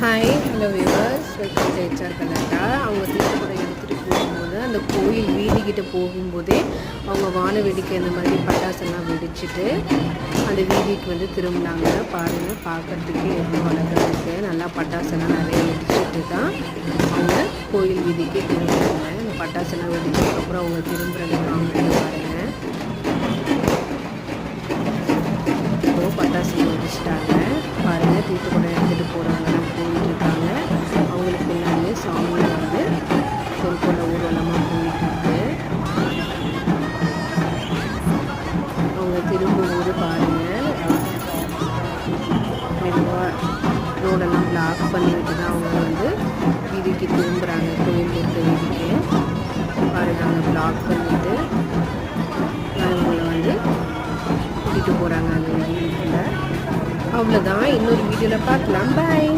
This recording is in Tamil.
Hi hello viewers, welcome to HR கலாட்டா. அவங்க தீர்த்தப்படம் எடுத்துகிட்டு போகும்போது அந்த கோயில் வீதிக்கிட்ட போகும்போதே அவங்க வான வேடிக்கை இந்த மாதிரி பட்டாசெல்லாம் வெடிச்சிட்டு அந்த வீதிக்கு திரும்பினாங்க. பாருங்கள், பார்க்குறதுக்கு எவ்வளோ அழகாக இருக்குது. நல்லா பட்டாசெல்லாம் நிறைய வெடிச்சிட்டு தான் அவங்க கோயில் வீதிக்கு திரும்பினாங்க. அந்த பட்டாசெல்லாம் வெடிச்சதுக்கப்புறம் அவங்க திரும்புகிறத காமிட்டு பாருங்கள். இப்போ பட்டாசெல்லாம் வெடிச்சிட்டாங்க. பாருங்கள், தீர்த்தப்படம் எடுத்துகிட்டு போகிறவங்கலாம் போயிட்டுருக்காங்க. அவங்களுக்கு பின்னாடியே சாமி தெருக்குள்ள ஊர்வலமாக போயிட்டுருக்கு. அவங்க திரும்பும்போது பாருங்கள், மெதுவாக ரோடெல்லாம் பிளாக் பண்ணிவிட்டு தான் அவங்க வீதிக்கு திரும்புகிறாங்க. கோயில் இருக்க வீதிக்கு பாருங்கள், அவங்க பிளாக் பண்ணிவிட்டு அவங்கள கூட்டிகிட்டு போகிறாங்க அந்த வீதிக்குள்ள. அவ்வளோதான். இன்னொரு வீடியோவில் பார்க்கலாம். பாய்.